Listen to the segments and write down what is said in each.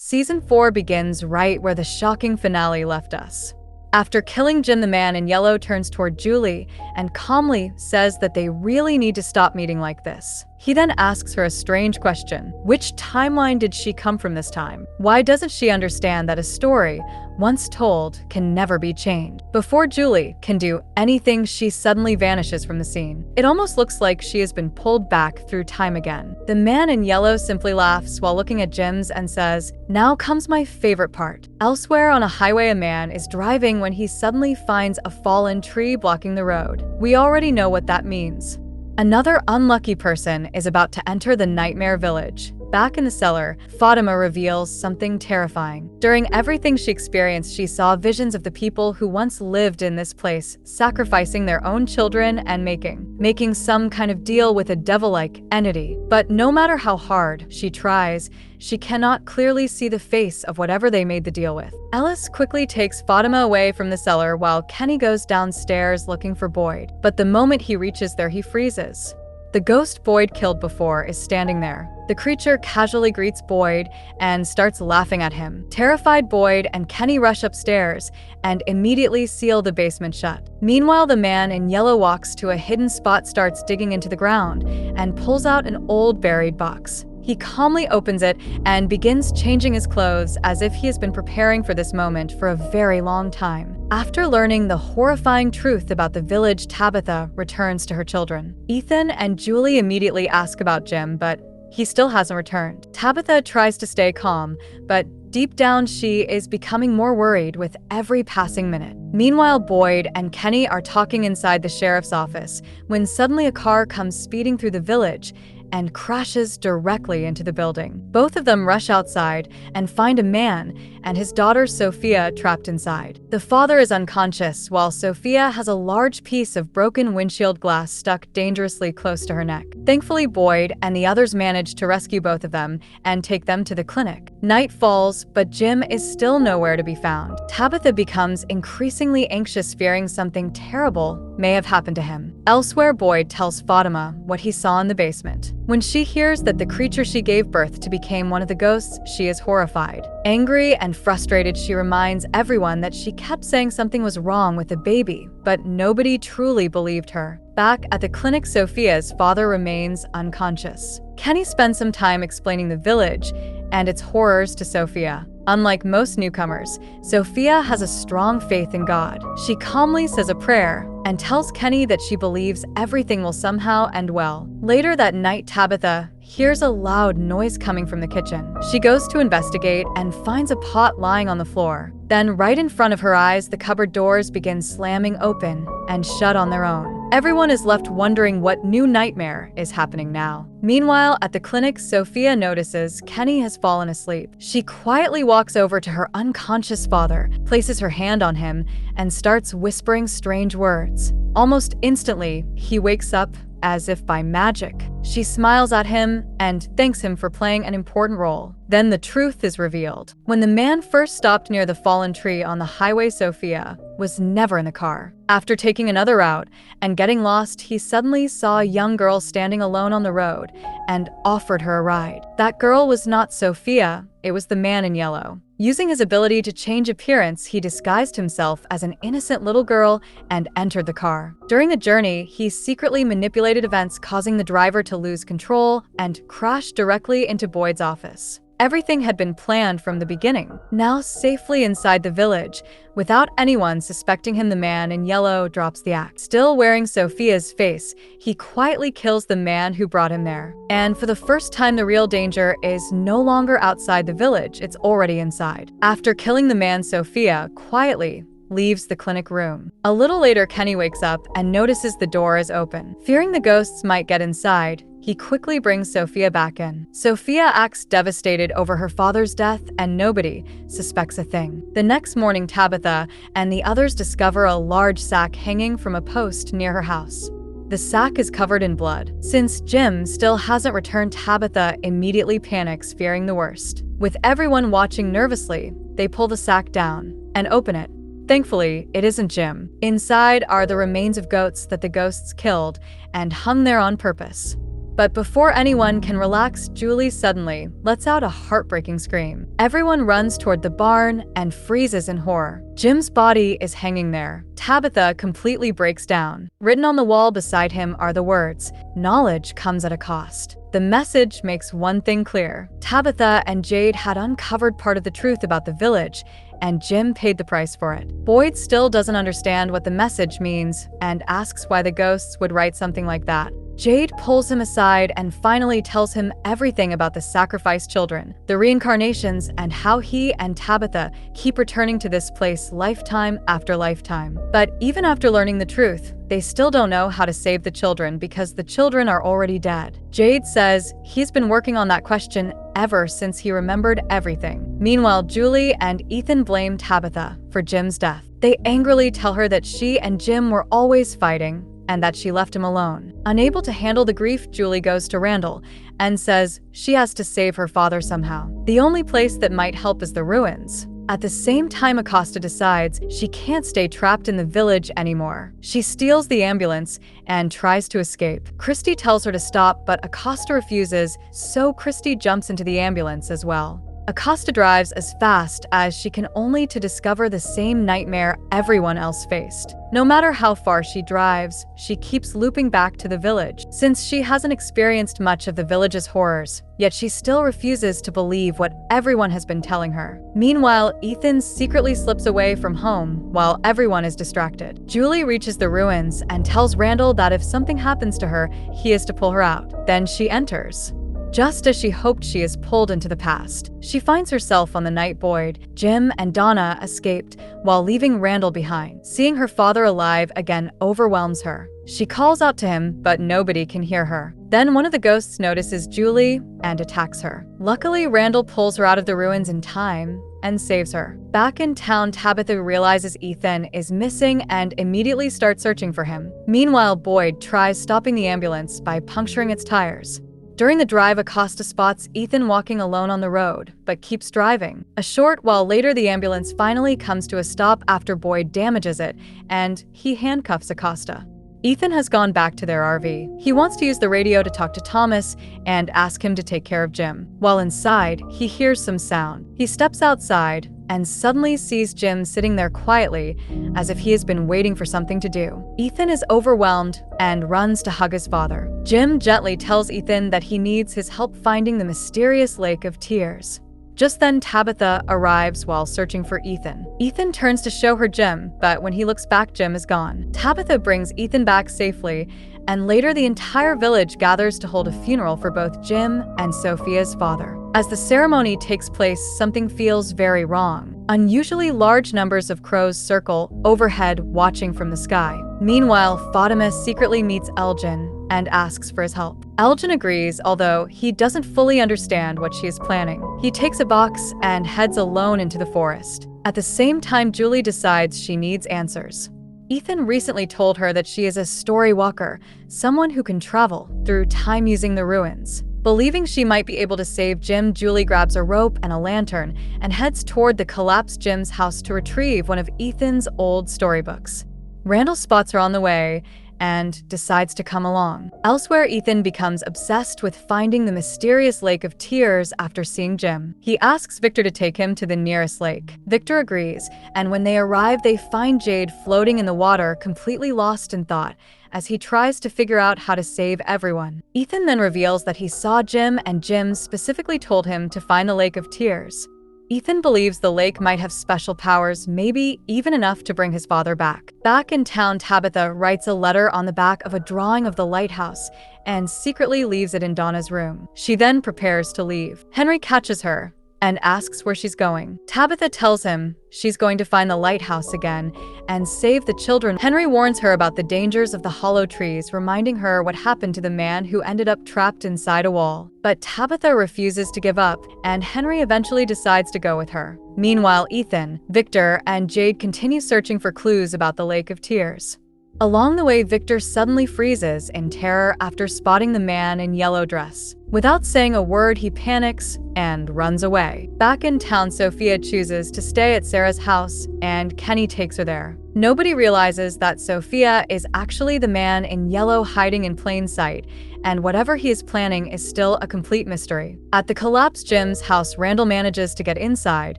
Season 4 begins right where the shocking finale left us. After killing Jim, the man in yellow turns toward Julie and calmly says that they really need to stop meeting like this. He then asks her a strange question. Which timeline did she come from this time? Why doesn't she understand that a story, once told, can never be changed? Before Julie can do anything, she suddenly vanishes from the scene. It almost looks like she has been pulled back through time again. The man in yellow simply laughs while looking at Jim's and says, "Now comes my favorite part." Elsewhere on a highway, a man is driving when he suddenly finds a fallen tree blocking the road. We already know what that means. Another unlucky person is about to enter the nightmare village. Back in the cellar, Fatima reveals something terrifying. During everything she experienced, she saw visions of the people who once lived in this place, sacrificing their own children and making some kind of deal with a devil-like entity. But no matter how hard she tries, she cannot clearly see the face of whatever they made the deal with. Ellis quickly takes Fatima away from the cellar while Kenny goes downstairs looking for Boyd. But the moment he reaches there, he freezes. The ghost Boyd killed before is standing there. The creature casually greets Boyd and starts laughing at him. Terrified, Boyd and Kenny rush upstairs and immediately seal the basement shut. Meanwhile, the man in yellow walks to a hidden spot, starts digging into the ground, and pulls out an old buried box. He calmly opens it and begins changing his clothes as if he has been preparing for this moment for a very long time. After learning the horrifying truth about the village, Tabitha returns to her children. Ethan and Julie immediately ask about Jim, but he still hasn't returned. Tabitha tries to stay calm, but deep down she is becoming more worried with every passing minute. Meanwhile, Boyd and Kenny are talking inside the sheriff's office when suddenly a car comes speeding through the village and crashes directly into the building. Both of them rush outside and find a man and his daughter Sophia trapped inside. The father is unconscious, while Sophia has a large piece of broken windshield glass stuck dangerously close to her neck. Thankfully, Boyd and the others manage to rescue both of them and take them to the clinic. Night falls, but Jim is still nowhere to be found. Tabitha becomes increasingly anxious, fearing something terrible may have happened to him. Elsewhere, Boyd tells Fatima what he saw in the basement. When she hears that the creature she gave birth to became one of the ghosts, she is horrified. Angry and frustrated, she reminds everyone that she kept saying something was wrong with the baby, but nobody truly believed her. Back at the clinic, Sophia's father remains unconscious. Kenny spends some time explaining the village and its horrors to Sophia. Unlike most newcomers, Sophia has a strong faith in God. She calmly says a prayer and tells Kenny that she believes everything will somehow end well. Later that night, Tabitha hears a loud noise coming from the kitchen. She goes to investigate and finds a pot lying on the floor. Then, right in front of her eyes, the cupboard doors begin slamming open and shut on their own. Everyone is left wondering what new nightmare is happening now. Meanwhile, at the clinic, Sophia notices Kenny has fallen asleep. She quietly walks over to her unconscious father, places her hand on him, and starts whispering strange words. Almost instantly, he wakes up as if by magic. She smiles at him and thanks him for playing an important role. Then the truth is revealed. When the man first stopped near the fallen tree on the highway, Sophia was never in the car. After taking another route and getting lost, he suddenly saw a young girl standing alone on the road and offered her a ride. That girl was not Sophia, it was the man in yellow. Using his ability to change appearance, he disguised himself as an innocent little girl and entered the car. During the journey, he secretly manipulated events, causing the driver to lose control and crash directly into Boyd's office. Everything had been planned from the beginning. Now safely inside the village, without anyone suspecting him, the man in yellow drops the act. Still wearing Sophia's face, he quietly kills the man who brought him there. And for the first time, the real danger is no longer outside the village, it's already inside. After killing the man, Sophia quietly leaves the clinic room. A little later, Kenny wakes up and notices the door is open. Fearing the ghosts might get inside, he quickly brings Sophia back in. Sophia acts devastated over her father's death, and nobody suspects a thing. The next morning, Tabitha and the others discover a large sack hanging from a post near her house. The sack is covered in blood. Since Jim still hasn't returned, Tabitha immediately panics, fearing the worst. With everyone watching nervously, they pull the sack down and open it. Thankfully, it isn't Jim. Inside are the remains of goats that the ghosts killed and hung there on purpose. But before anyone can relax, Julie suddenly lets out a heartbreaking scream. Everyone runs toward the barn and freezes in horror. Jim's body is hanging there. Tabitha completely breaks down. Written on the wall beside him are the words, "Knowledge comes at a cost." The message makes one thing clear. Tabitha and Jade had uncovered part of the truth about the village, and Jim paid the price for it. Boyd still doesn't understand what the message means and asks why the ghosts would write something like that. Jade pulls him aside and finally tells him everything about the sacrificed children, the reincarnations, and how he and Tabitha keep returning to this place lifetime after lifetime. But even after learning the truth, they still don't know how to save the children because the children are already dead. Jade says he's been working on that question ever since he remembered everything. Meanwhile, Julie and Ethan blame Tabitha for Jim's death. They angrily tell her that she and Jim were always fighting and that she left him alone. Unable to handle the grief, Julie goes to Randall and says she has to save her father somehow. The only place that might help is the ruins. At the same time, Acosta decides she can't stay trapped in the village anymore. She steals the ambulance and tries to escape. Christy tells her to stop, but Acosta refuses, so Christy jumps into the ambulance as well. Acosta drives as fast as she can, only to discover the same nightmare everyone else faced. No matter how far she drives, she keeps looping back to the village, since she hasn't experienced much of the village's horrors, yet she still refuses to believe what everyone has been telling her. Meanwhile, Ethan secretly slips away from home while everyone is distracted. Julie reaches the ruins and tells Randall that if something happens to her, he is to pull her out. Then she enters. Just as she hoped, she is pulled into the past. She finds herself on the night Boyd, Jim, and Donna escaped while leaving Randall behind. Seeing her father alive again overwhelms her. She calls out to him, but nobody can hear her. Then one of the ghosts notices Julie and attacks her. Luckily, Randall pulls her out of the ruins in time and saves her. Back in town, Tabitha realizes Ethan is missing and immediately starts searching for him. Meanwhile, Boyd tries stopping the ambulance by puncturing its tires. During the drive, Acosta spots Ethan walking alone on the road, but keeps driving. A short while later, the ambulance finally comes to a stop after Boyd damages it, and he handcuffs Acosta. Ethan has gone back to their RV. He wants to use the radio to talk to Thomas and ask him to take care of Jim. While inside, he hears some sound. He steps outside and suddenly sees Jim sitting there quietly, as if he has been waiting for something to do. Ethan is overwhelmed and runs to hug his father. Jim gently tells Ethan that he needs his help finding the mysterious Lake of Tears. Just then, Tabitha arrives while searching for Ethan. Ethan turns to show her Jim, but when he looks back, Jim is gone. Tabitha brings Ethan back safely, and later the entire village gathers to hold a funeral for both Jim and Sophia's father. As the ceremony takes place, something feels very wrong. Unusually large numbers of crows circle overhead, watching from the sky. Meanwhile, Fatima secretly meets Elgin and asks for his help. Elgin agrees, although he doesn't fully understand what she is planning. He takes a box and heads alone into the forest. At the same time, Julie decides she needs answers. Ethan recently told her that she is a story walker, someone who can travel through time using the ruins. Believing she might be able to save Jim, Julie grabs a rope and a lantern and heads toward the collapsed Jim's house to retrieve one of Ethan's old storybooks. Randall spots her on the way and decides to come along. Elsewhere, Ethan becomes obsessed with finding the mysterious Lake of Tears after seeing Jim. He asks Victor to take him to the nearest lake. Victor agrees, and when they arrive, they find Jade floating in the water, completely lost in thought, as he tries to figure out how to save everyone. Ethan then reveals that he saw Jim, and Jim specifically told him to find the Lake of Tears. Ethan believes the lake might have special powers, maybe even enough to bring his father back. Back in town, Tabitha writes a letter on the back of a drawing of the lighthouse and secretly leaves it in Donna's room. She then prepares to leave. Henry catches her and asks where she's going. Tabitha tells him she's going to find the lighthouse again and save the children. Henry warns her about the dangers of the hollow trees, reminding her what happened to the man who ended up trapped inside a wall. But Tabitha refuses to give up, and Henry eventually decides to go with her. Meanwhile, Ethan, Victor, and Jade continue searching for clues about the Lake of Tears. Along the way, Victor suddenly freezes in terror after spotting the man in yellow dress. Without saying a word, he panics and runs away. Back in town, Sophia chooses to stay at Sarah's house, and Kenny takes her there. Nobody realizes that Sophia is actually the man in yellow hiding in plain sight, and whatever he is planning is still a complete mystery. At the collapsed Jim's house, Randall manages to get inside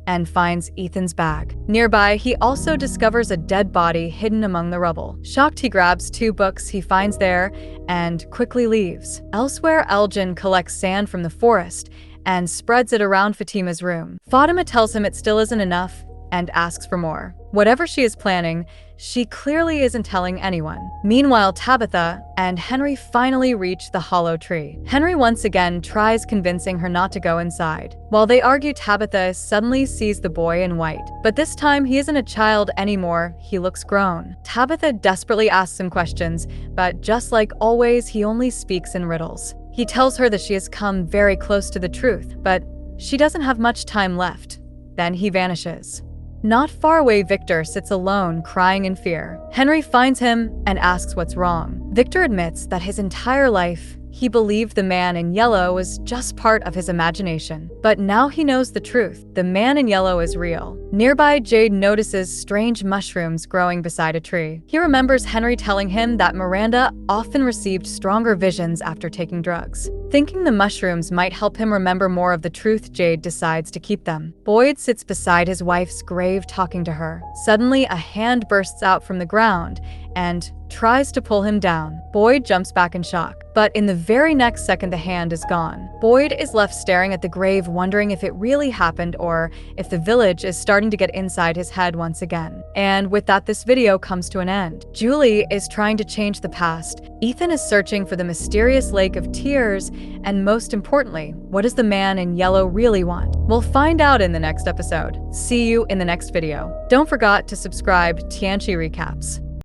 and finds Ethan's bag. Nearby, he also discovers a dead body hidden among the rubble. Shocked, he grabs 2 books he finds there and quickly leaves. Elsewhere, Elgin collects sand from the forest and spreads it around Fatima's room. Fatima tells him it still isn't enough and asks for more. Whatever she is planning, she clearly isn't telling anyone. Meanwhile, Tabitha and Henry finally reach the hollow tree. Henry once again tries convincing her not to go inside. While they argue, Tabitha suddenly sees the boy in white. But this time, he isn't a child anymore, he looks grown. Tabitha desperately asks him questions, but just like always, he only speaks in riddles. He tells her that she has come very close to the truth, but she doesn't have much time left. Then he vanishes. Not far away, Victor sits alone, crying in fear. Henry finds him and asks what's wrong. Victor admits that his entire life, he believed the man in yellow was just part of his imagination. But now he knows the truth. The man in yellow is real. Nearby, Jade notices strange mushrooms growing beside a tree. He remembers Henry telling him that Miranda often received stronger visions after taking drugs. Thinking the mushrooms might help him remember more of the truth, Jade decides to keep them. Boyd sits beside his wife's grave talking to her. Suddenly, a hand bursts out from the ground and tries to pull him down. Boyd jumps back in shock. But in the very next second, the hand is gone. Boyd is left staring at the grave, wondering if it really happened or if the village is starting to get inside his head once again. And with that, this video comes to an end. Julie is trying to change the past. Ethan is searching for the mysterious lake of tears. And most importantly, what does the man in yellow really want? We'll find out in the next episode. See you in the next video. Don't forget to subscribe to Tianshi Recaps.